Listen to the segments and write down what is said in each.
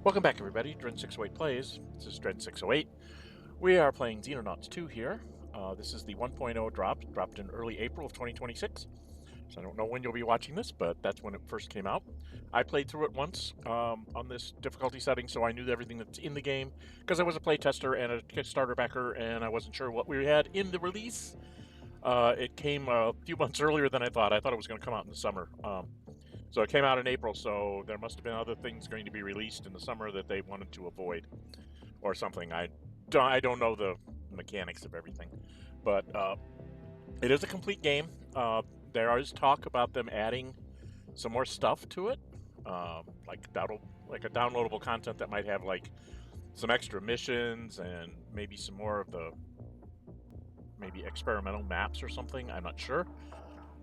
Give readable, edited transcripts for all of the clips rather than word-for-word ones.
Welcome back, everybody. Dren608 Plays. This is Dren608. We are playing Xenonauts 2 here. This is the 1.0 dropped in early April of 2026. So I don't know when you'll be watching this, but that's when it first came out. I played through it once on this difficulty setting, so I knew everything that's in the game, because I was a playtester and a Kickstarter backer, and I wasn't sure what we had in the release. It came a few months earlier than I thought. I thought it was going to come out in the summer. So it came out in April, so there must have been other things going to be released in the summer that they wanted to avoid or something. I don't know the mechanics of everything, but it is a complete game. There is talk about them adding some more stuff to it, like a downloadable content that might have like some extra missions and maybe some more of the maybe experimental maps or something. I'm not sure.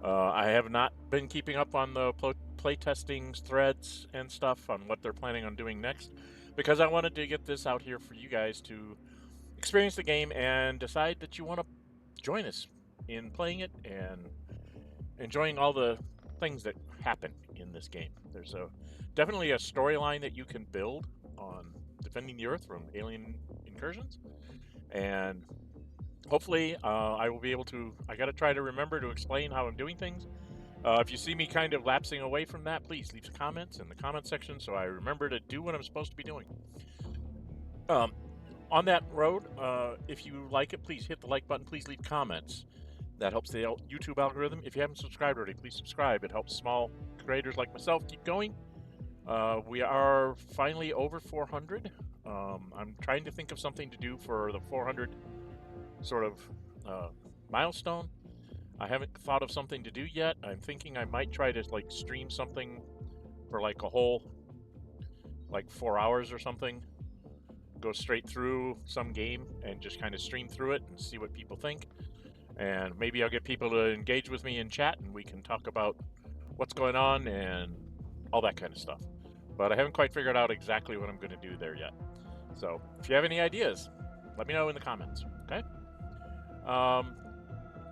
I have not been keeping up on the playtesting threads and stuff on what they're planning on doing next, because I wanted to get this out here for you guys to experience the game and decide that you want to join us in playing it and enjoying all the things that happen in this game. There's definitely a storyline that you can build on defending the Earth from alien incursions, and hopefully I will be able to. I got to try to remember to explain how I'm doing things. If you see me kind of lapsing away from that, please leave comments in the comment section so I remember to do what I'm supposed to be doing. On that road, if you like it, please hit the like button. Please leave comments. That helps the YouTube algorithm. If you haven't subscribed already, please subscribe. It helps small creators like myself keep going. We are finally over 400. I'm trying to think of something to do for the 400 sort of milestone. I haven't thought of something to do yet. I'm thinking I might try to like stream something for like a whole like 4 hours or something. Go straight through some game and just kind of stream through it and see what people think. And maybe I'll get people to engage with me in chat and we can talk about what's going on and all that kind of stuff. But I haven't quite figured out exactly what I'm going to do there yet. So if you have any ideas, let me know in the comments, okay?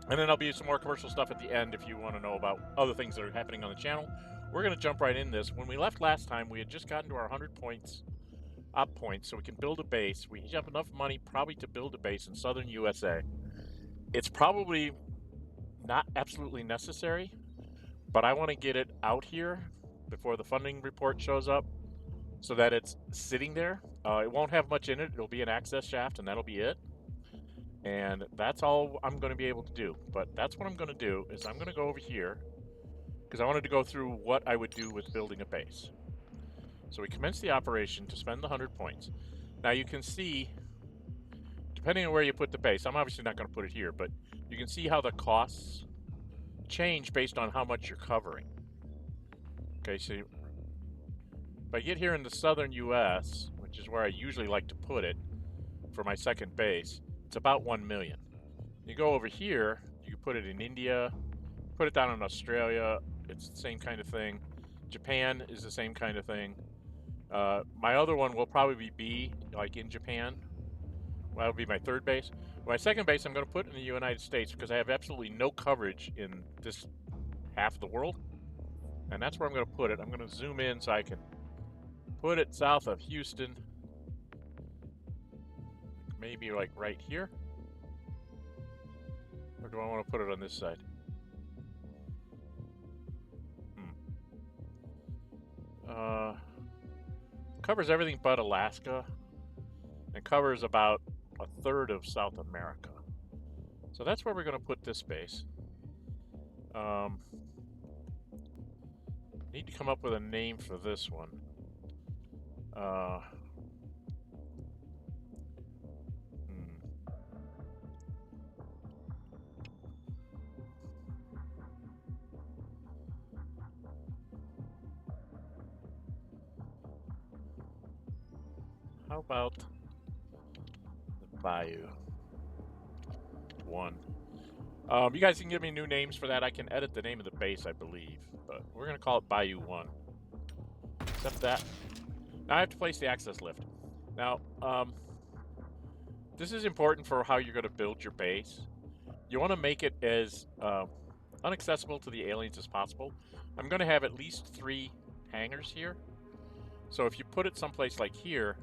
And then there'll be some more commercial stuff at the end if you want to know about other things that are happening on the channel. We're going to jump right in this. When we left last time, we had just gotten to our 100 points, up points, so we can build a base. We have enough money probably to build a base in southern USA. It's probably not absolutely necessary, but I want to get it out here before the funding report shows up so that it's sitting there. It won't have much in it. It'll be an access shaft, and that'll be it. And that's all I'm going to be able to do. But that's what I'm going to do, is I'm going to go over here, because I wanted to go through what I would do with building a base. So we commence the operation to spend the 100 points. Now you can see, depending on where you put the base, I'm obviously not going to put it here, but you can see how the costs change based on how much you're covering. Okay, so if I get here in the southern US, which is where I usually like to put it for my second base, it's about 1 million. You go over here, you can put it in India, put it down in Australia, it's the same kind of thing. Japan is the same kind of thing. My other one will probably be like in Japan. Well, that'll be my third base. My second base I'm going to put in the United States because I have absolutely no coverage in this half of the world. And that's where I'm going to put it. I'm going to zoom in so I can put it south of Houston. Maybe like right here. Or do I want to put it on this side? Covers everything but Alaska. And covers about a third of South America. So that's where we're going to put this base. Need to come up with a name for this one. How about the Bayou 1? You guys can give me new names for that. I can edit the name of the base, I believe. But we're going to call it Bayou 1. Except that. Now I have to place the access lift. Now, this is important for how you're going to build your base. You want to make it as inaccessible to the aliens as possible. I'm going to have at least 3 hangars here. So if you put it someplace like here,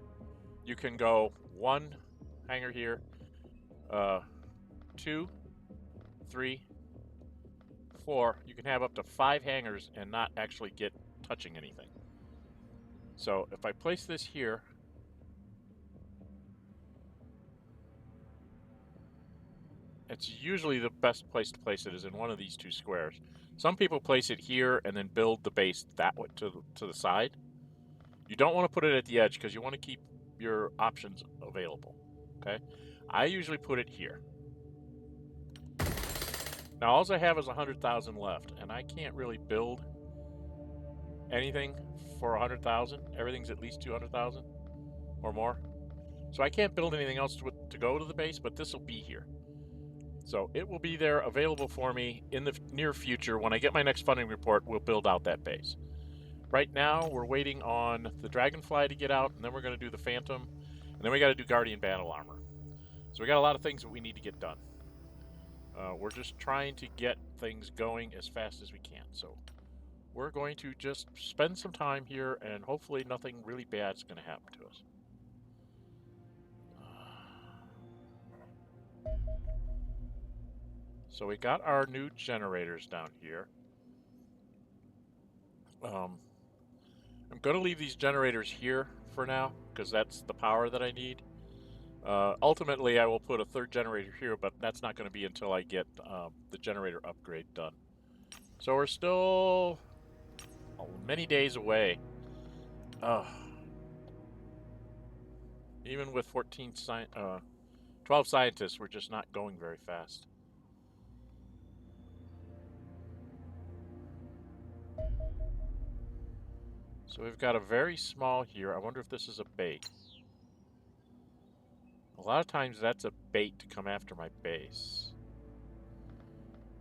you can go 1 hangar here, 2, 3, 4. You can have up to 5 hangars and not actually get touching anything. So if I place this here, it's usually the best place to place it is in one of these 2 squares. Some people place it here and then build the base that way to the side. You don't want to put it at the edge because you want to keep your options available. Okay, I usually put it here. Now all I have is 100,000 left, and I can't really build anything for 100,000. Everything's at least 200,000 or more. So I can't build anything else to go to the base, but this will be here. So it will be there available for me in the near future. When I get my next funding report, we'll build out that base. Right now, we're waiting on the Dragonfly to get out, and then we're going to do the Phantom, and then we got to do Guardian Battle Armor. So we got a lot of things that we need to get done. We're just trying to get things going as fast as we can. So we're going to just spend some time here, and hopefully nothing really bad is going to happen to us. So we got our new generators down here. I'm going to leave these generators here for now because that's the power that I need. Ultimately, I will put a 3rd generator here, but that's not going to be until I get the generator upgrade done. So we're still many days away. Even with 12 scientists, we're just not going very fast. So we've got a very small here. I wonder if this is a bait. A lot of times that's a bait to come after my base.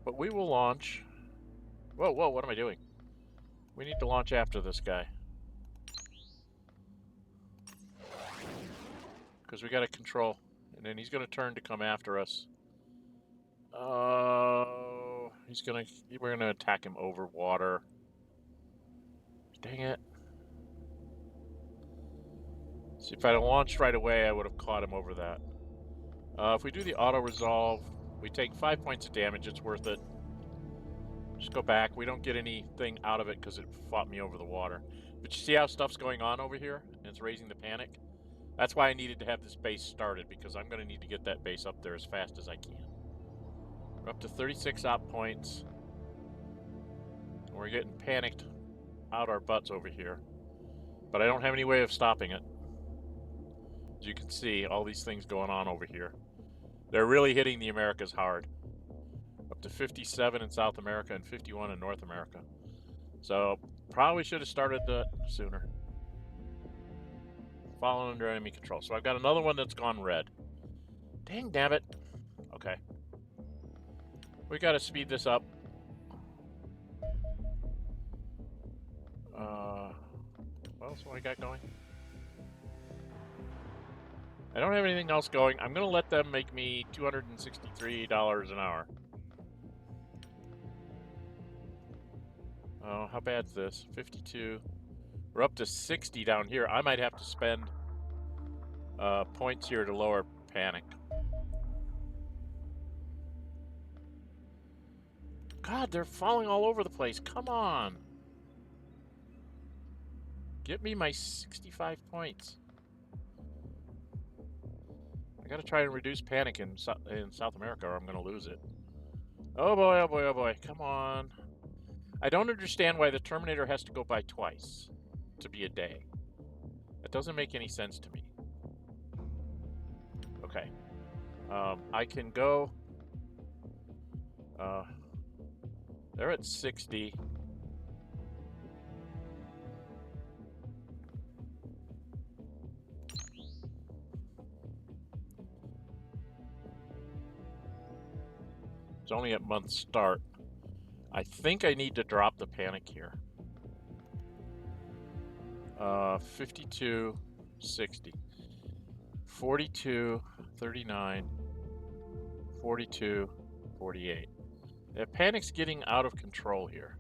But we will launch. Whoa, what am I doing? We need to launch after this guy. Because we got to control. And then he's going to turn to come after us. We're going to attack him over water. Dang it. See, if I had launched right away, I would have caught him over that. If we do the auto-resolve, we take 5 points of damage. It's worth it. Just go back. We don't get anything out of it because it fought me over the water. But you see how stuff's going on over here? And it's raising the panic? That's why I needed to have this base started, because I'm going to need to get that base up there as fast as I can. We're up to 36 op points. We're getting panicked out our butts over here. But I don't have any way of stopping it. As you can see, all these things going on over here. They're really hitting the Americas hard. Up to 57 in South America and 51 in North America. So, probably should have started that sooner. Fallen under enemy control. So I've got another one that's gone red. Dang nabbit. Okay. We gotta speed this up. What else have I got going? I don't have anything else going. I'm gonna let them make me $263 an hour. Oh, how bad's this? 52. We're up to 60 down here. I might have to spend points here to lower panic. God, they're falling all over the place. Come on. Get me my 65 points. I gotta try and reduce panic in South America or I'm gonna lose it. Oh boy, oh boy, oh boy. Come on. I don't understand why the Terminator has to go by twice to be a day. That doesn't make any sense to me. Okay. I can go... they're at 60. It's only at month start. I think I need to drop the panic here. 52, 60. 42, 39, 42, 48. The panic's getting out of control here.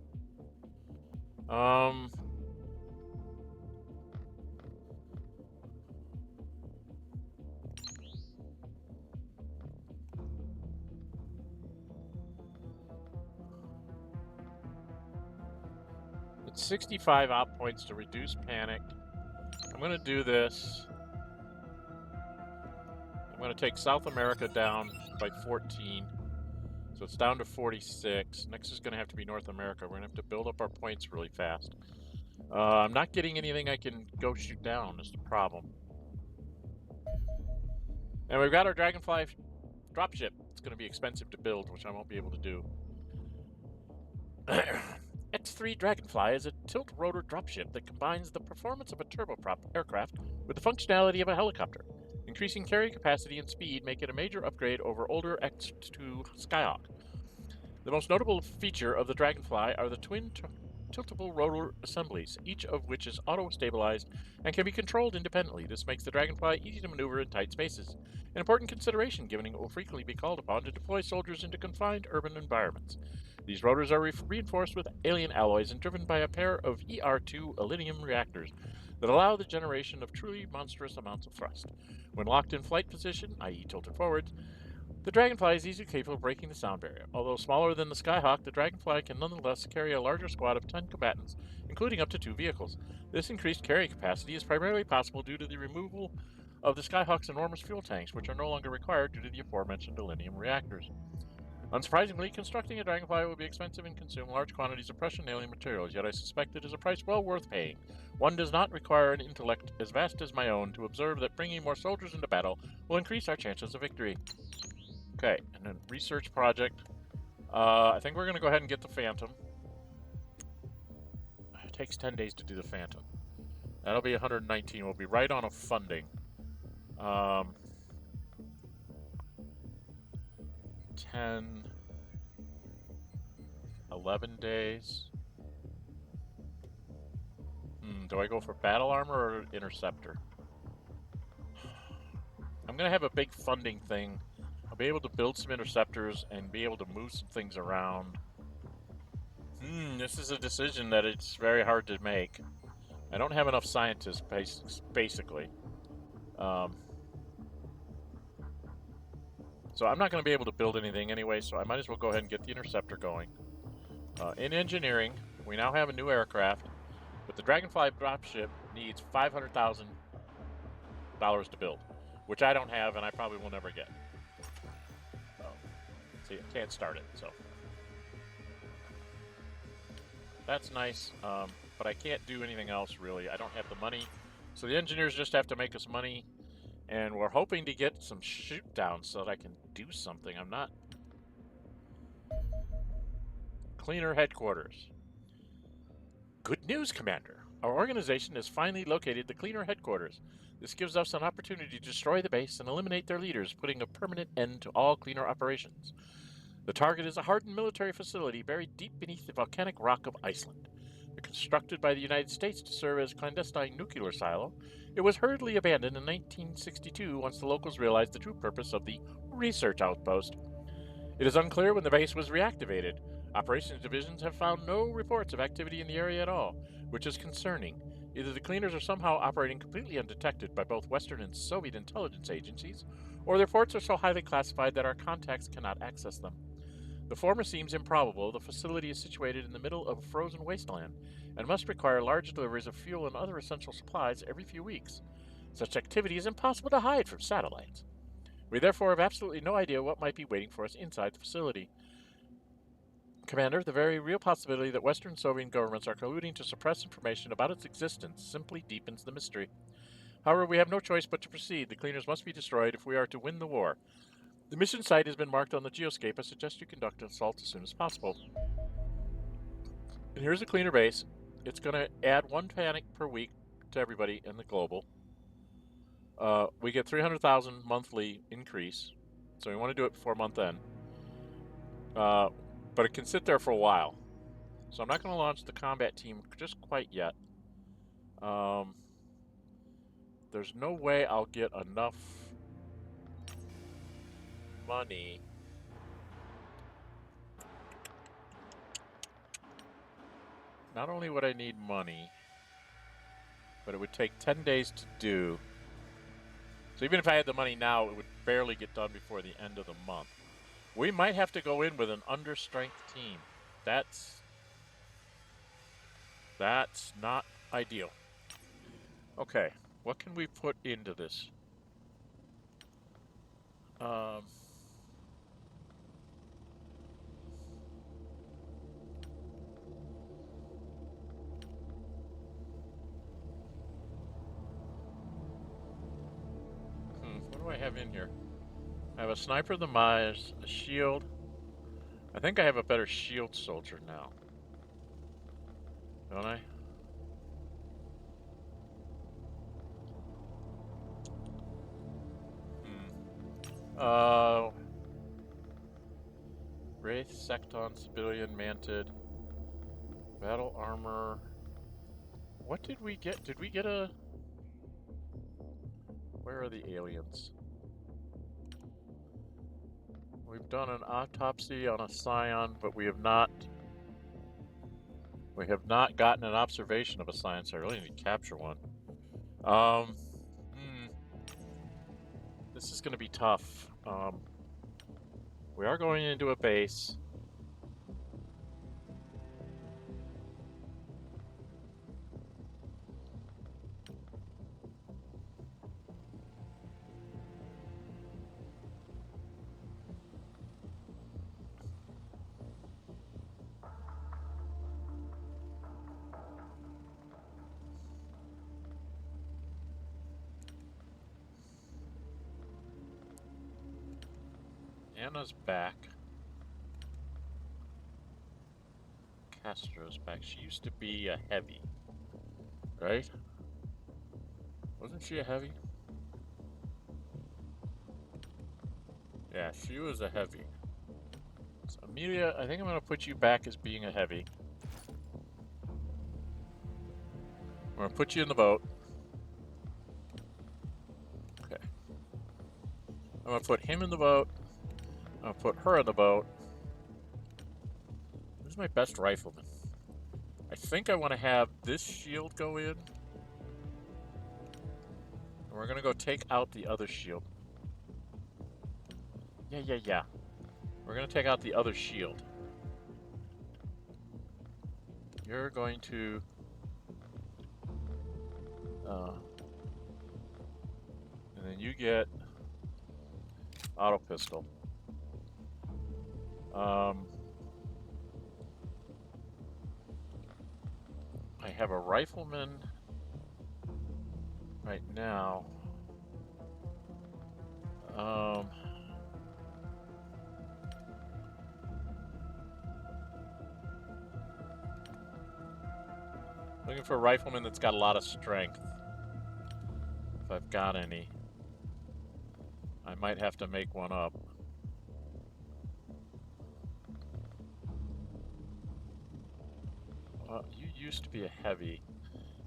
65 op points to reduce panic. I'm going to do this. I'm going to take South America down by 14. So it's down to 46. Next is going to have to be North America. We're going to have to build up our points really fast. I'm not getting anything I can go shoot down is the problem. And we've got our Dragonfly dropship. It's going to be expensive to build, which I won't be able to do. X3 Dragonfly is a tilt-rotor dropship that combines the performance of a turboprop aircraft with the functionality of a helicopter. Increasing carry capacity and speed make it a major upgrade over older X2 Skyhawk. The most notable feature of the Dragonfly are the twin tiltable rotor assemblies, each of which is auto-stabilized and can be controlled independently. This makes the Dragonfly easy to maneuver in tight spaces, an important consideration given it will frequently be called upon to deploy soldiers into confined urban environments. These rotors are reinforced with alien alloys and driven by a pair of ER2 alinium reactors that allow the generation of truly monstrous amounts of thrust. When locked in flight position, i.e. tilted forwards, the Dragonfly is easily capable of breaking the sound barrier. Although smaller than the Skyhawk, the Dragonfly can nonetheless carry a larger squad of 10 combatants, including up to 2 vehicles. This increased carrying capacity is primarily possible due to the removal of the Skyhawk's enormous fuel tanks, which are no longer required due to the aforementioned alinium reactors. Unsurprisingly, constructing a Dragonfly will be expensive and consume large quantities of precious alien materials, yet I suspect it is a price well worth paying. One does not require an intellect as vast as my own to observe that bringing more soldiers into battle will increase our chances of victory. Okay, and then research project. I think we're going to go ahead and get the Phantom. It takes 10 days to do the Phantom. That'll be 119. We'll be right on a funding. 10, 11 days. Do I go for battle armor or interceptor? I'm going to have a big funding thing. I'll be able to build some interceptors and be able to move some things around. This is a decision that it's very hard to make. I don't have enough scientists, basically. So I'm not going to be able to build anything anyway, so I might as well go ahead and get the interceptor going. In engineering, we now have a new aircraft, but the Dragonfly dropship needs $500,000 to build, which I don't have and I probably will never get. See, I can't start it, so that's nice, but I can't do anything else really. I don't have the money, so the engineers just have to make us money, and we're hoping to get some shoot down so that I can do something. I'm not... Cleaner headquarters. Good news, Commander. Our organization has finally located the Cleaner headquarters. This gives us an opportunity to destroy the base and eliminate their leaders, putting a permanent end to all Cleaner operations. The target is a hardened military facility buried deep beneath the volcanic rock of Iceland. Constructed by the United States to serve as a clandestine nuclear silo, it was hurriedly abandoned in 1962 once the locals realized the true purpose of the research outpost. It is unclear when the base was reactivated. Operations divisions have found no reports of activity in the area at all, which is concerning. Either the Cleaners are somehow operating completely undetected by both Western and Soviet intelligence agencies, or their reports are so highly classified that our contacts cannot access them. The former seems improbable. The facility is situated in the middle of a frozen wasteland and must require large deliveries of fuel and other essential supplies every few weeks. Such activity is impossible to hide from satellites. We therefore have absolutely no idea what might be waiting for us inside the facility. Commander, the very real possibility that Western Soviet governments are colluding to suppress information about its existence simply deepens the mystery. However, we have no choice but to proceed. The Cleaners must be destroyed if we are to win the war. The mission site has been marked on the geoscape. I suggest you conduct an assault as soon as possible. And here's a Cleaner base. It's going to add 1 panic per week to everybody in the global. We get 300,000 monthly increase, so we want to do it before month end. But it can sit there for a while. So I'm not going to launch the combat team just quite yet. There's no way I'll get enough money. Not only would I need money, but it would take 10 days to do. So even if I had the money now, it would barely get done before the end of the month. We might have to go in with an understrength team. That's That's not ideal. Okay, what can we put into this? What do I have in here? I have a sniper of the Myers, a shield. I think I have a better shield soldier now. Don't I? Wraith, Secton, Civilian, Manted, Battle Armor. What did we get? Did we get a... Where are the aliens? We've done an autopsy on a Scion, but we have not gotten an observation of a Scion, so I really need to capture one. This is going to be tough. We are going into a base. Anna's back. Castro's back. She used to be a heavy, right? Wasn't she a heavy? Yeah, she was a heavy. So Amelia, I think I'm going to put you back as being a heavy. I'm going to put you in the boat. Okay. I'm going to put him in the boat. I'm going to put her in the boat. Who's my best rifleman? I think I want to have this shield go in. And we're going to go take out the other shield. Yeah. We're going to take out the other shield. You're going to... and then you get auto pistol. I have a rifleman right now. Looking for a rifleman that's got a lot of strength. If I've got any. I might have to make one up. You used to be a heavy.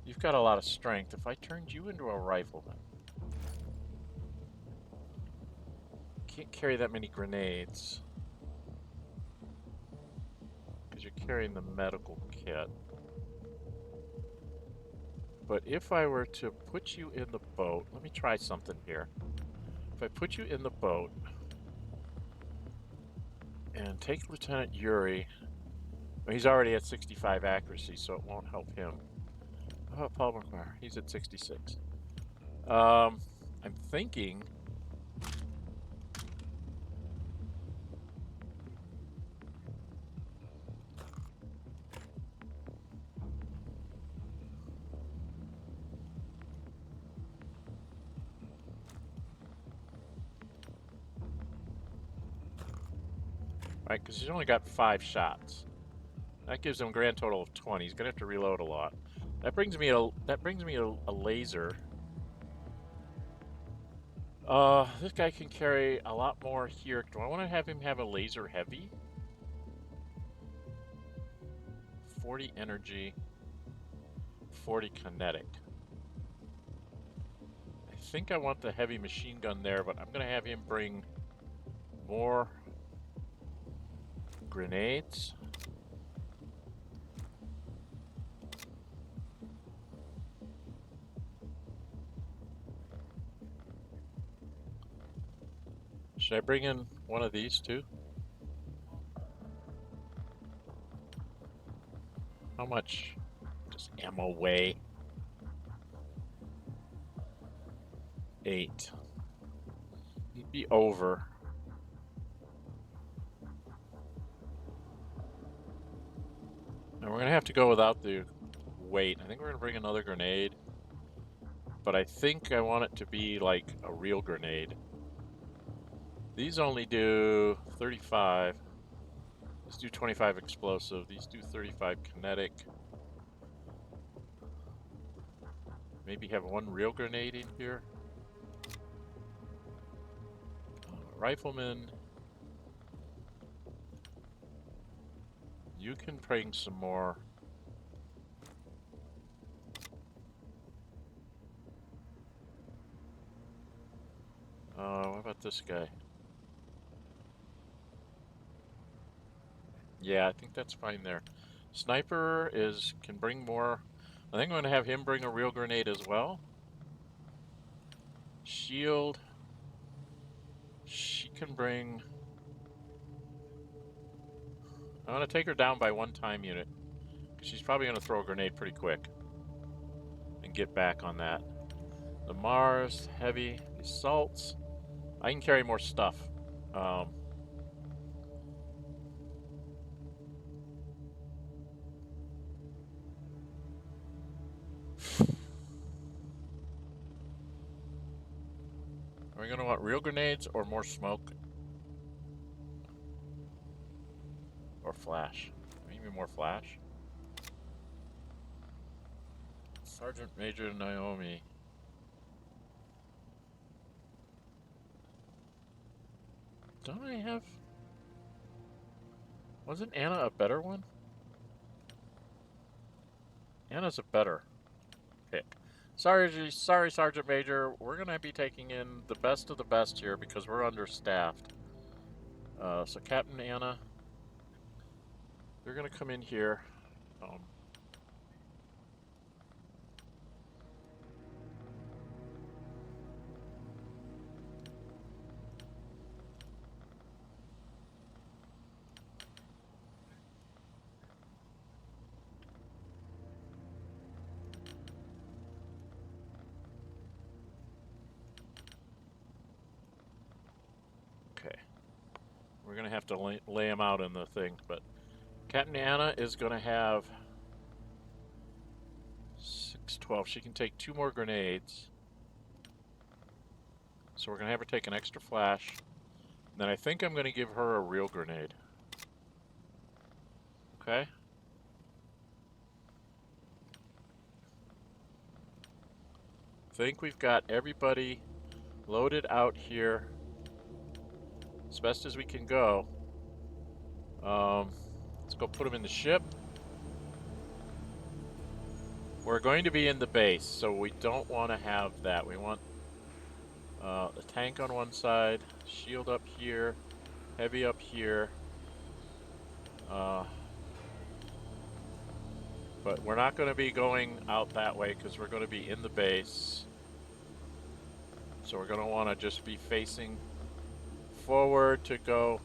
You've got a lot of strength. If I turned you into a rifleman... Can't carry that many grenades. Because you're carrying the medical kit. But if I were to put you in the boat... Let me try something here. If I put you in the boat... and take Lieutenant Yuri... Well, he's already at 65 accuracy, so it won't help him. How about Paul McQuarrie? He's at 66. I'm thinking... Right, because he's only got 5 shots. That gives him a grand total of 20. He's gonna have to reload a lot. That brings me a laser. This guy can carry a lot more here. Do I want to have him have a laser heavy? 40 energy, 40 kinetic. I think I want the heavy machine gun there, but I'm gonna have him bring more grenades. Should I bring in one of these too? How much? Just ammo way. 8. He'd be over. And we're going to have to go without the weight. I think we're going to bring another grenade. But I think I want it to be like a real grenade. These only do 35. These do 25 explosive. These do 35 kinetic. Maybe have one real grenade in here. Rifleman. You can bring some more. What about this guy? Yeah, I think that's fine there. Sniper can bring more. I think I'm going to have him bring a real grenade as well. Shield. She can bring... I'm going to take her down by 1 time unit. She's probably going to throw a grenade pretty quick. And get back on that. The Mars, heavy, the assaults. I can carry more stuff. Are we going to want real grenades or more smoke? Or flash? Maybe more flash? Sergeant Major Naomi. Don't I have... Wasn't Anna a better one? Anna's a better pick. Sorry, Sergeant Major. We're going to be taking in the best of the best here because we're understaffed. So Captain Anna, you're going to come in here. Okay. We're going to have to lay him out in the thing, but Captain Anna is going to have 612. She can take 2 more grenades. So we're going to have her take an extra flash. And then I think I'm going to give her a real grenade. Okay? I think we've got everybody loaded out here as best as we can go. Let's go put them in the ship. We're going to be in the base, so we don't want to have that. We want the tank on one side, shield up here, heavy up here. But we're not going to be going out that way because we're going to be in the base. So we're going to want to just be facing forward to go.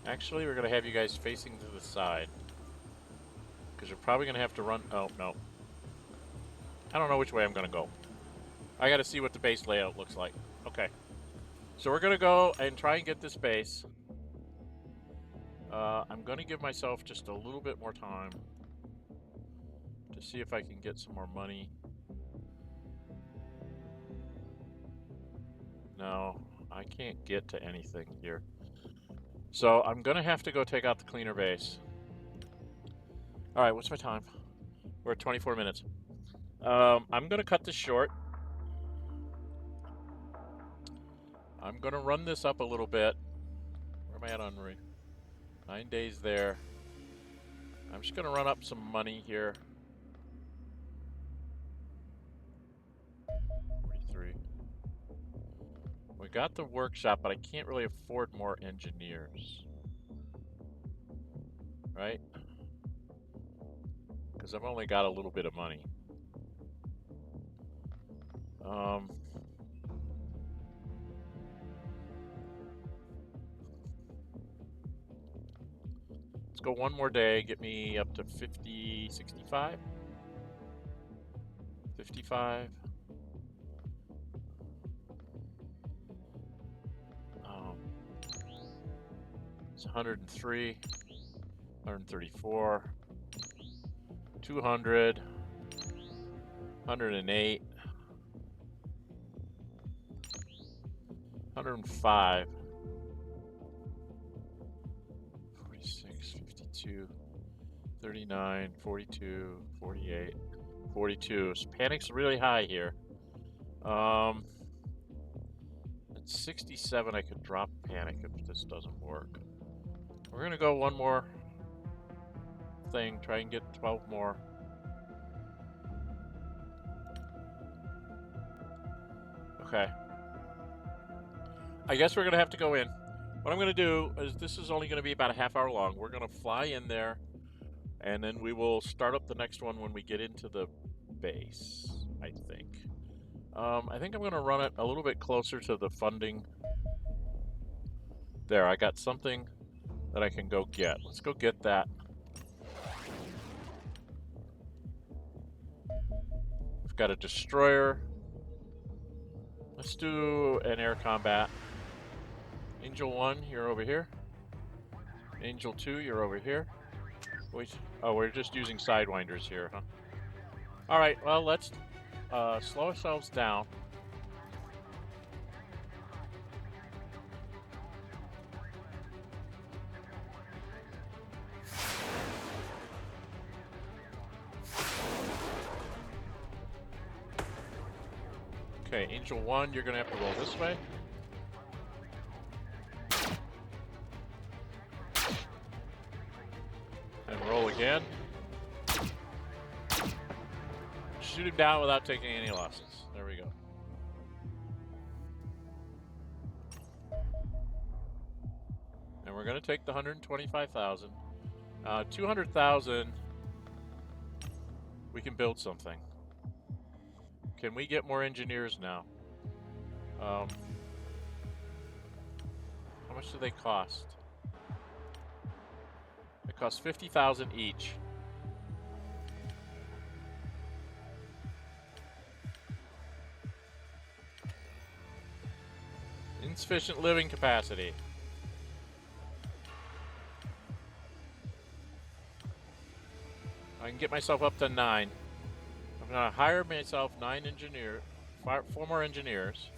Actually, we're going to have you guys facing to the side. Because you're probably going to have to run... Oh, no. I don't know which way I'm going to go. I got to see what the base layout looks like. Okay. So we're going to go and try and get this base. I'm going to give myself just a little bit more time to see if I can get some more money. No, I can't get to anything here. So I'm going to have to go take out the cleaner base. All right, what's my time? We're at 24 minutes. I'm going to cut this short. I'm going to run this up a little bit. Where am I at on 9 days there? I'm just going to run up some money here. 43. We got the workshop, but I can't really afford more engineers. Right? Because I've only got a little bit of money. Let's Let's go one more day, get me up to 50, 65? 55. It's 103, 134, 200, 108, 105, 46, 52, 39, 42, 48, 42. So panic's really high here. At 67, I could drop panic if this doesn't work. We're gonna go one more thing, try and get 12 more. Okay. I guess we're gonna have to go in. What I'm gonna do is, this is only gonna be about a half hour long. We're gonna fly in there, and then we will start up the next one when we get into the base, I think. I think I'm gonna run it a little bit closer to the funding. There, I got something that I can go get. Let's go get that. We've got a destroyer. Let's do an air combat. Angel 1, you're over here. Angel 2, you're over here. Wait, oh, we're just using Sidewinders here, huh? Alright, well, let's slow ourselves down. Okay, Angel 1, you're gonna have to roll this way. And roll again. Shoot him down without taking any losses. There we go. And we're gonna take the 125,000. 200,000, we can build something. Can we get more engineers now? How much do they cost? They cost 50,000 each. Insufficient living capacity. I can get myself up to 9. I'm gonna hire myself 4 more engineers.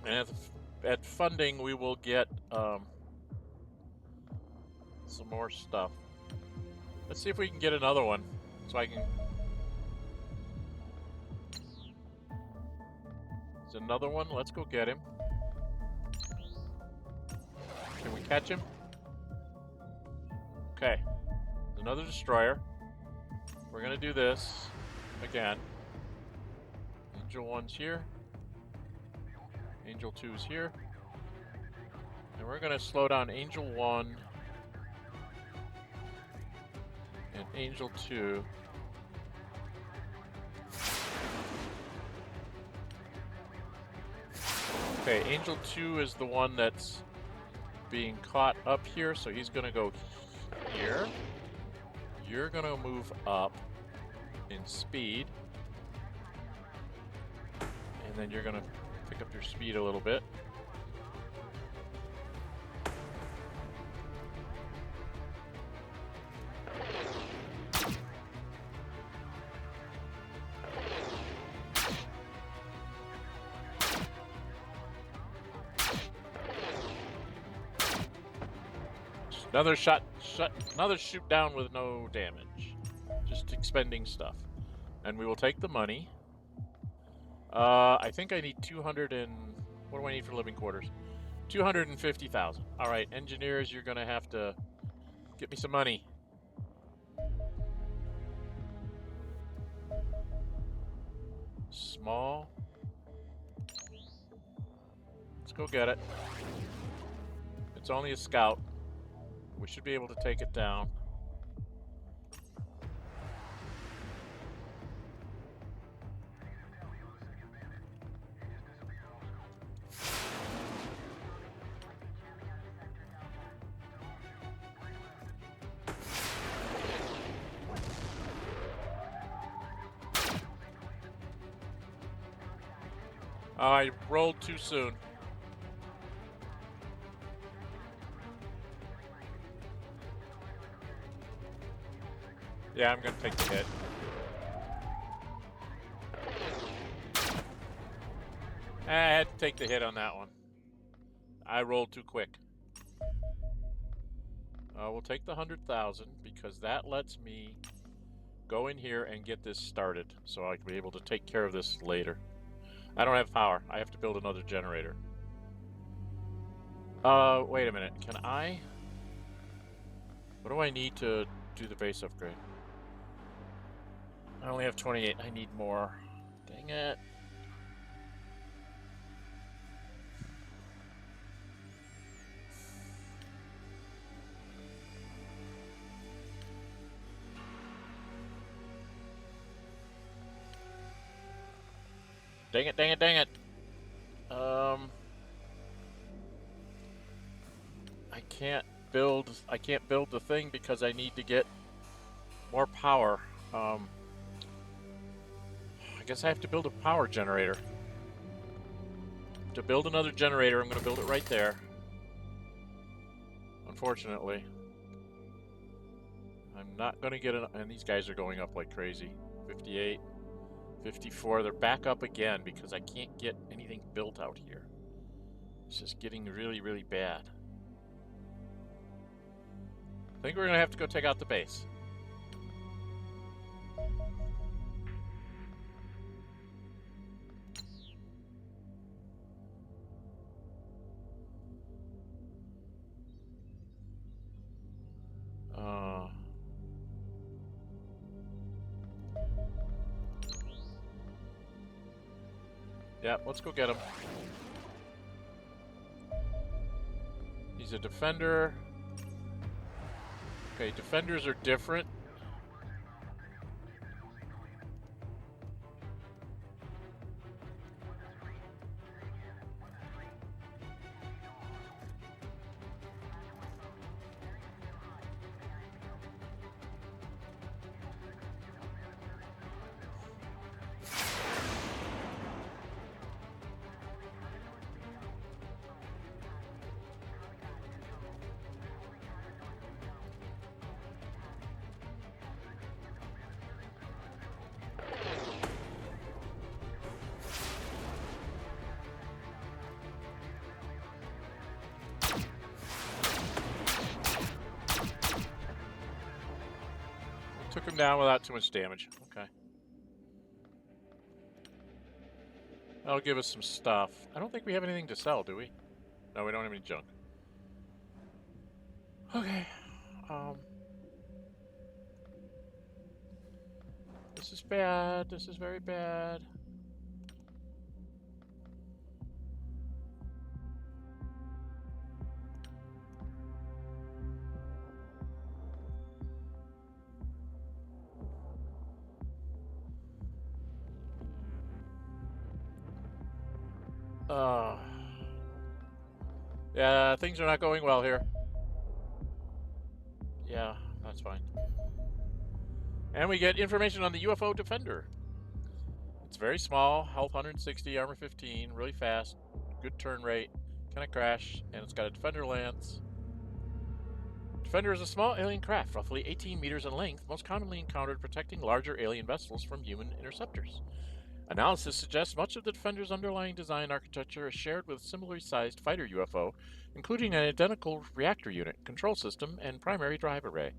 And at funding, we will get some more stuff. Let's see if we can get another one, so I can. There's another one. Let's go get him. Can we catch him? Okay. There's another destroyer. We're gonna do this again. Angel 1's here. Angel 2's here. And we're gonna slow down Angel 1 and Angel 2. Okay, Angel 2 is the one that's being caught up here, so he's gonna go here. You're gonna move up in speed. And then you're gonna pick up your speed a little bit. Another shoot down with no damage. Just expending stuff. And we will take the money. I think I need 200 and... What do I need for living quarters? 250,000. Alright, engineers, you're gonna have to get me some money. Small. Let's go get it. It's only a scout. We should be able to take it down. I rolled too soon. Yeah, I'm gonna take the hit. I had to take the hit on that one. I rolled too quick. We'll take the 100,000 because that lets me go in here and get this started so I can be able to take care of this later. I don't have power. I have to build another generator. Wait a minute. Can I? What do I need to do the base upgrade? I only have 28. I need more. Dang it. Dang it, dang it, dang it. I can't build the thing because I need to get more power. I guess I have to build a power generator. To build another generator, I'm going to build it right there. Unfortunately. I'm not going to get an... And these guys are going up like crazy. 58, 54. They're back up again because I can't get anything built out here. It's just getting really, really bad. I think we're going to have to go take out the base. Yeah, let's go get him. He's a defender. Okay, defenders are different. Took him down without too much damage. Okay. That'll give us some stuff. I don't think we have anything to sell, do we? No, we don't have any junk. Okay. This is bad. This is very bad. Yeah, things are not going well here. Yeah, that's fine. And we get information on the UFO Defender. It's very small, health 160, armor 15, really fast, good turn rate, kind of crash, and it's got a Defender lance. Defender is a small alien craft, roughly 18 meters in length, most commonly encountered protecting larger alien vessels from human interceptors. Analysis suggests much of the Defender's underlying design architecture is shared with similarly sized fighter UFO, including an identical reactor unit, control system, and primary drive array.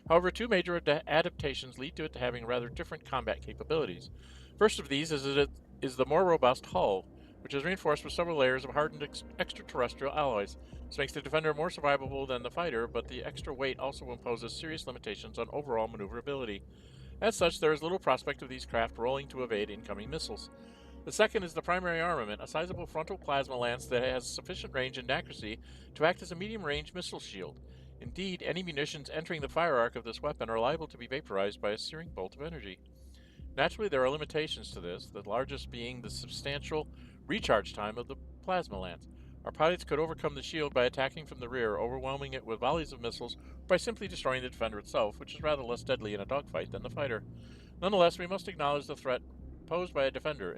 However, two major adaptations lead to it having rather different combat capabilities. First of these is the more robust hull, which is reinforced with several layers of hardened extraterrestrial alloys. This makes the Defender more survivable than the fighter, but the extra weight also imposes serious limitations on overall maneuverability. As such, there is little prospect of these craft rolling to evade incoming missiles. The second is the primary armament, a sizable frontal plasma lance that has sufficient range and accuracy to act as a medium-range missile shield. Indeed, any munitions entering the fire arc of this weapon are liable to be vaporized by a searing bolt of energy. Naturally, there are limitations to this, the largest being the substantial recharge time of the plasma lance. Our pilots could overcome the shield by attacking from the rear, overwhelming it with volleys of missiles, or by simply destroying the Defender itself, which is rather less deadly in a dogfight than the fighter. Nonetheless, we must acknowledge the threat posed by a defender.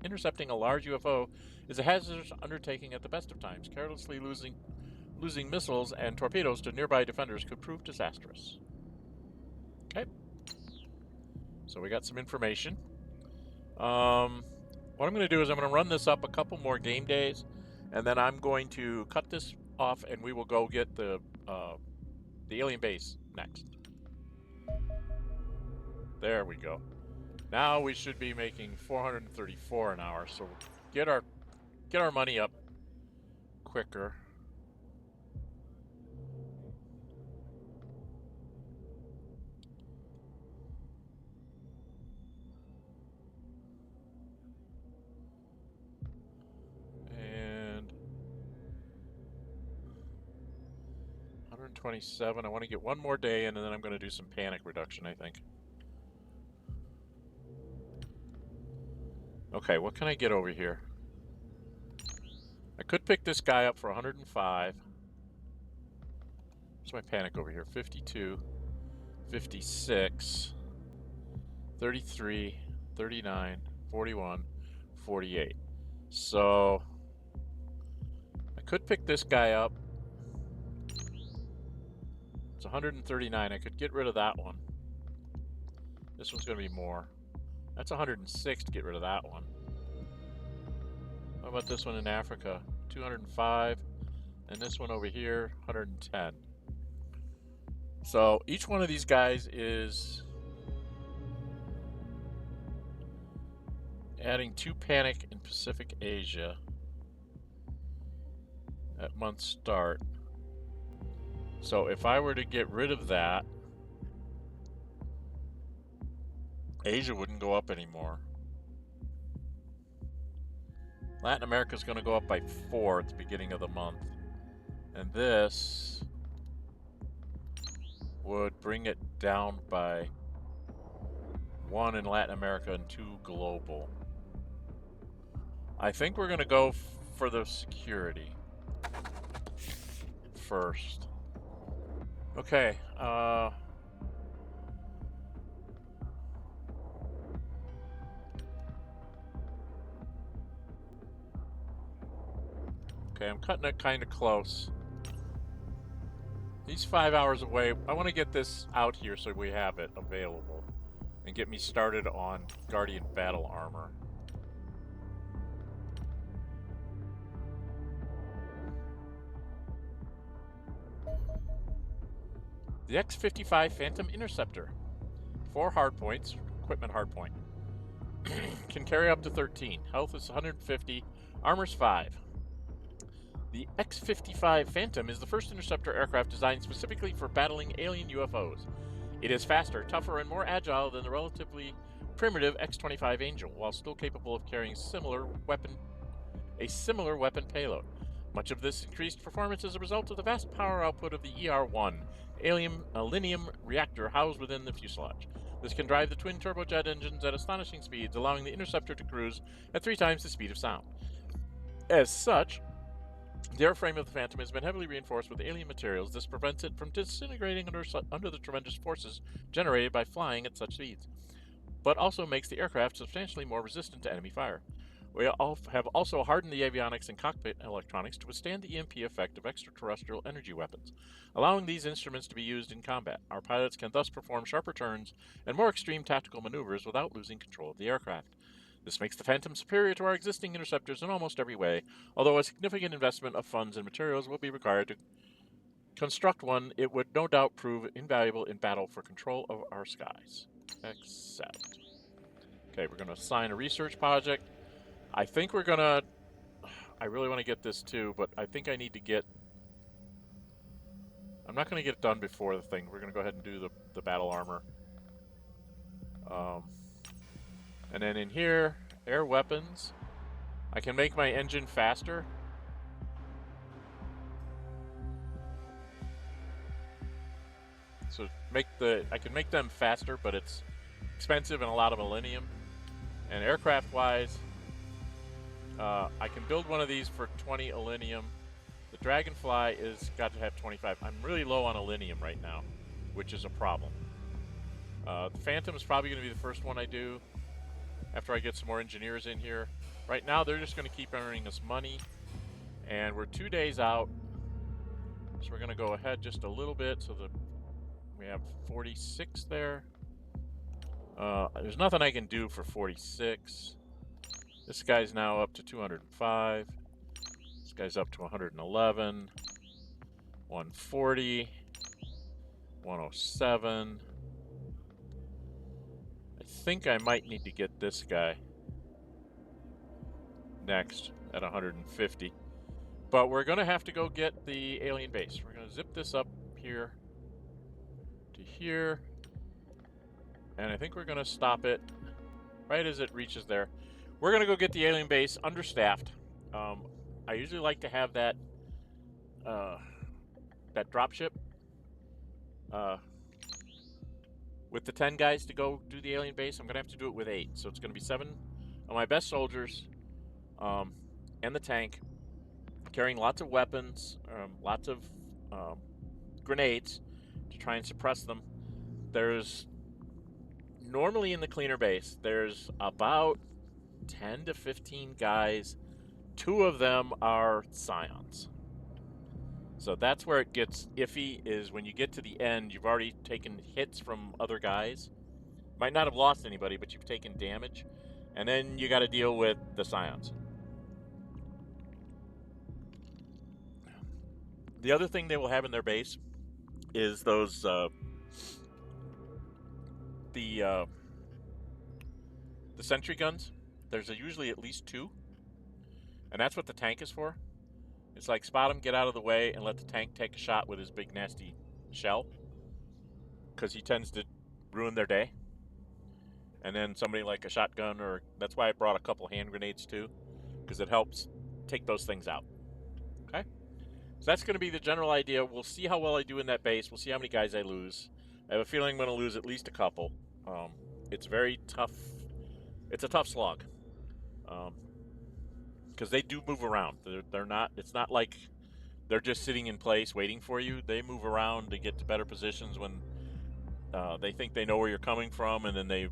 Intercepting a large UFO is a hazardous undertaking at the best of times. Carelessly losing missiles and torpedoes to nearby defenders could prove disastrous. Okay. So we got some information. What I'm going to do is I'm going to run this up a couple more game days, and then I'm going to cut this off, and we will go get the alien base next. There we go. Now we should be making 434 an hour, so get our money up quicker. And 127. I want to get one more day in, and then I'm going to do some panic reduction, I think. Okay, what can I get over here? I could pick this guy up for 105. What's my panic over here? 52, 56, 33, 39, 41, 48. So I could pick this guy up. It's 139. I could get rid of that one. This one's going to be more. That's 106 to get rid of that one. How about this one in Africa? 205. And this one over here, 110. So each one of these guys is adding 2 panic in Pacific Asia at month start. So if I were to get rid of that, Asia wouldn't go up anymore. Latin America is going to go up by 4 at the beginning of the month. And this would bring it down by 1 in Latin America and 2 global. I think we're going to go for the security first. Okay, okay, I'm cutting it kind of close. He's 5 hours away. I want to get this out here so we have it available and get me started on Guardian battle armor. The X-55 Phantom Interceptor. 4 hardpoints, equipment hardpoint. Can carry up to 13. Health is 150, armor's 5. The X-55 Phantom is the first interceptor aircraft designed specifically for battling alien UFOs. It is faster, tougher, and more agile than the relatively primitive X-25 Angel, while still capable of carrying a similar weapon payload. Much of this increased performance is a result of the vast power output of the ER-1, alien reactor housed within the fuselage. This can drive the twin turbojet engines at astonishing speeds, allowing the interceptor to cruise at 3 times the speed of sound. As such, the airframe of the Phantom has been heavily reinforced with alien materials. This prevents it from disintegrating under the tremendous forces generated by flying at such speeds, but also makes the aircraft substantially more resistant to enemy fire. We have also hardened the avionics and cockpit electronics to withstand the EMP effect of extraterrestrial energy weapons, allowing these instruments to be used in combat. Our pilots can thus perform sharper turns and more extreme tactical maneuvers without losing control of the aircraft. This makes the Phantom superior to our existing interceptors in almost every way, although a significant investment of funds and materials will be required to construct one. It would no doubt prove invaluable in battle for control of our skies. Accept. Okay, we're going to assign a research project. I think we're going to... I really want to get this too, but I think I need to get... I'm not going to get it done before the thing. We're going to go ahead and do the battle armor. And then in here, air weapons. I can make my engine faster. So I can make them faster, but it's expensive and a lot of millennium. And aircraft-wise, I can build one of these for 20 alinium. The Dragonfly is got to have 25. I'm really low on alinium right now, which is a problem. The Phantom is probably going to be the first one I do. after I get some more engineers in here. Right now, they're just going to keep earning us money, and we're 2 days out, so we're going to go ahead just a little bit so that we have 46 there. There's nothing I can do for 46. This guy's now up to 205. This guy's up to 111, 140, 107. I think I might need to get this guy next at 150. But we're going to have to go get the alien base. We're going to zip this up here to here. And I think we're going to stop it right as it reaches there. We're going to go get the alien base understaffed. I usually like to have that dropship with the 10 guys to go do the alien base. I'm going to have to do it with 8. So it's going to be 7 of my best soldiers and the tank, carrying lots of weapons, lots of grenades to try and suppress them. There's normally in the cleaner base, there's about 10 to 15 guys. 2 of them are scions. So that's where it gets iffy, is when you get to the end, you've already taken hits from other guys. Might not have lost anybody, but you've taken damage. And then you got to deal with the scions. The other thing they will have in their base is those the sentry guns. There's usually at least 2, and that's what the tank is for. It's like spot him, get out of the way, and let the tank take a shot with his big nasty shell, because he tends to ruin their day. And then somebody like a shotgun, or that's why I brought a couple hand grenades too, because it helps take those things out. Okay, so that's going to be the general idea. We'll see how well I do in that base. We'll see how many guys I lose. I have a feeling I'm going to lose at least a couple. It's very tough. It's a tough slog, because they do move around. They're not. It's not like they're just sitting in place waiting for you. They move around to get to better positions when they think they know where you're coming from, and then they,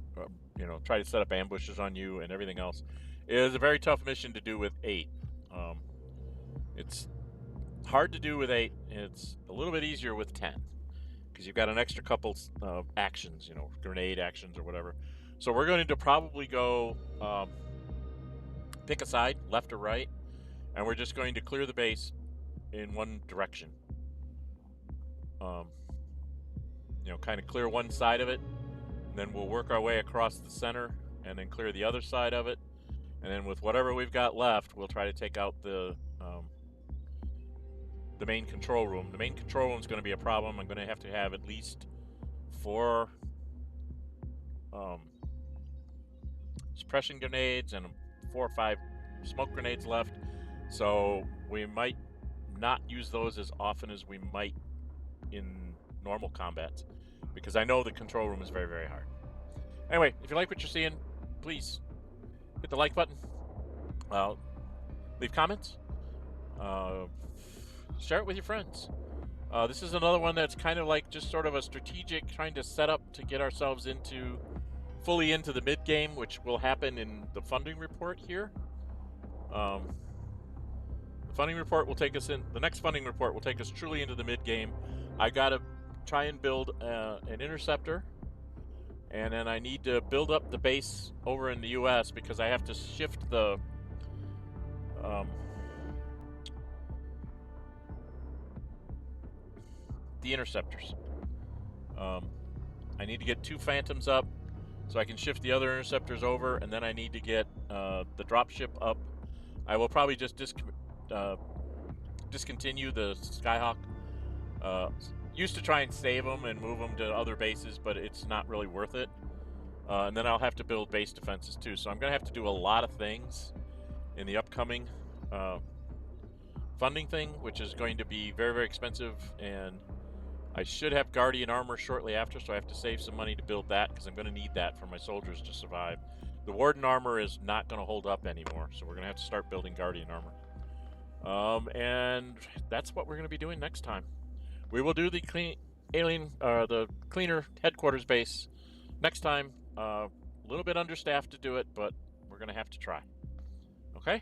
try to set up ambushes on you and everything else. It is a very tough mission to do with 8. It's hard to do with 8. It's a little bit easier with 10, because you've got an extra couple of actions, grenade actions or whatever. So we're going to probably go pick a side, left or right, and we're just going to clear the base in one direction. Kind of clear one side of it, and then we'll work our way across the center and then clear the other side of it. And then with whatever we've got left, we'll try to take out the main control room. The main control room is going to be a problem. I'm going to have at least 4 suppression grenades and 4 or 5 smoke grenades left. So we might not use those as often as we might in normal combats, because I know the control room is very, very hard. Anyway, if you like what you're seeing, please hit the like button. Leave comments. Share it with your friends. This is another one that's kind of like just sort of a strategic, trying to set up to get ourselves fully into the mid game, which will happen in the funding report here. The funding report will take us in. The next funding report will take us truly into the mid game. I gotta try and build an interceptor, and then I need to build up the base over in the U.S. because I have to shift the interceptors. I need to get 2 Phantoms up so I can shift the other interceptors over, and then I need to get the dropship up. I will probably just discontinue the Skyhawk. Used to try and save them and move them to other bases, but it's not really worth it. And then I'll have to build base defenses too. So I'm going to have to do a lot of things in the upcoming funding thing, which is going to be very, very expensive. And I should have Guardian armor shortly after, so I have to save some money to build that, because I'm going to need that for my soldiers to survive. The Warden armor is not going to hold up anymore, so we're going to have to start building Guardian armor. And that's what we're going to be doing next time. We will do the cleaner headquarters base next time. little bit understaffed to do it, but we're going to have to try. Okay?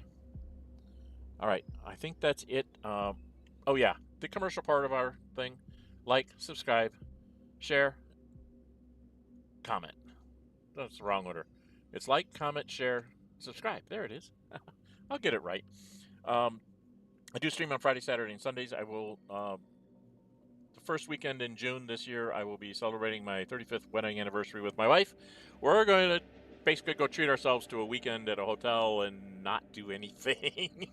All right. I think that's it. Oh, yeah. The commercial part of our thing. Like, subscribe, share, comment. That's the wrong order. It's like, comment, share, subscribe. There it is. I'll get it right. I do stream on Friday, Saturday, and Sundays. I will, the first weekend in June this year, I will be celebrating my 35th wedding anniversary with my wife. We're going to basically go treat ourselves to a weekend at a hotel and not do anything.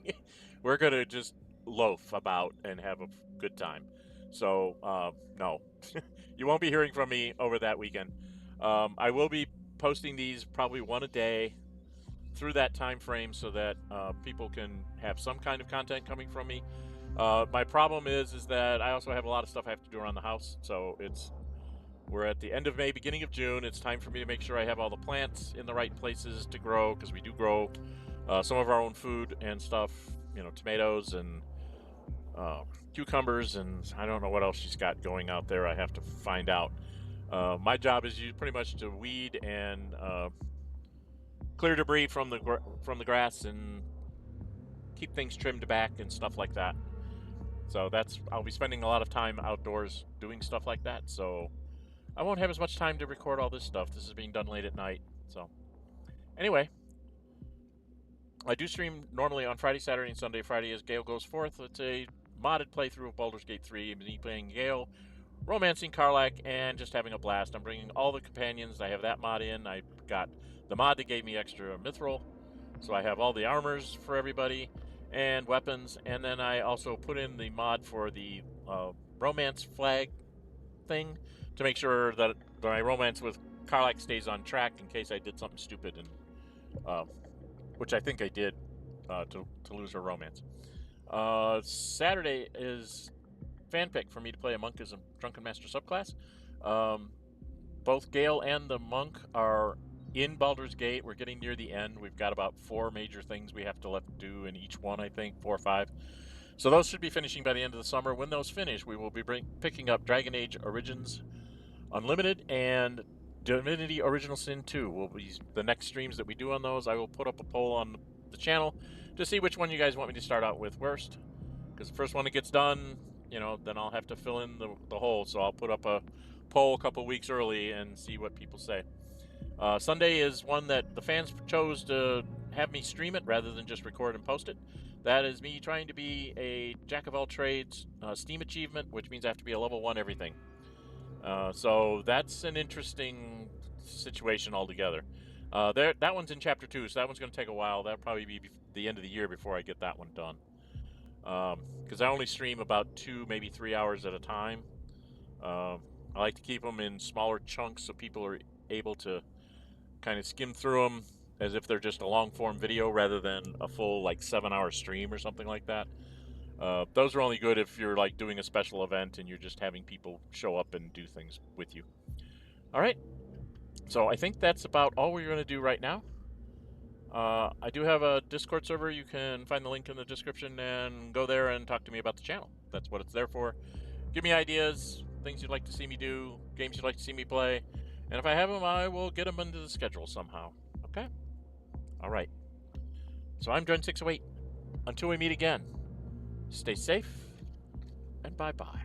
We're going to just loaf about and have a good time. So, no, you won't be hearing from me over that weekend. I will be posting these probably one a day through that time frame so that people can have some kind of content coming from me. My problem is that I also have a lot of stuff I have to do around the house. So we're at the end of May, beginning of June. It's time for me to make sure I have all the plants in the right places to grow, because we do grow some of our own food and stuff. Tomatoes and cucumbers, and I don't know what else she's got going out there. I have to find out. My job is pretty much to weed and clear debris from the grass and keep things trimmed back and stuff like that. So I'll be spending a lot of time outdoors doing stuff like that. So I won't have as much time to record all this stuff. This is being done late at night. So anyway, I do stream normally on Friday, Saturday, and Sunday. Friday is Gale Goes Forth. It's a modded playthrough of Baldur's Gate 3. Me playing Gale, romancing Karlach, and just having a blast. I'm bringing all the companions. I have that mod in. I got the mod that gave me extra mithril. So I have all the armors for everybody and weapons. And then I also put in the mod for the romance flag thing to make sure that my romance with Karlach stays on track in case I did something stupid, and which I think I did to lose her romance. Saturday is fanfic for me to play a monk as a drunken master subclass. Both Gale and the monk are in Baldur's Gate. We're getting near the end. We've got about 4 major things we have to do in each one, I think, 4 or 5. So those should be finishing by the end of the summer. When those finish, we will be picking up Dragon Age Origins Unlimited and Divinity Original Sin 2 will be the next streams that we do on those. I will put up a poll on the channel to see which one you guys want me to start out with first, because the first one that gets done, then I'll have to fill in the hole. So I'll put up a poll a couple weeks early and see what people say. Sunday is one that the fans chose to have me stream it rather than just record and post it. That is me trying to be a jack of all trades Steam achievement, which means I have to be a level 1 everything. So that's an interesting situation altogether. That one's in Chapter 2, so that one's going to take a while. That'll probably be the end of the year before I get that one done. Because I only stream about 2, maybe 3 hours at a time. I like to keep them in smaller chunks so people are able to kind of skim through them as if they're just a long-form video rather than a full 7-hour stream or something like that. Those are only good if you're doing a special event and you're just having people show up and do things with you. All right. So I think that's about all we're going to do right now. I do have a Discord server. You can find the link in the description and go there and talk to me about the channel. That's what it's there for. Give me ideas, things you'd like to see me do, games you'd like to see me play. And if I have them, I will get them into the schedule somehow. Okay? All right. So I'm Dren608. Until we meet again, stay safe and bye-bye.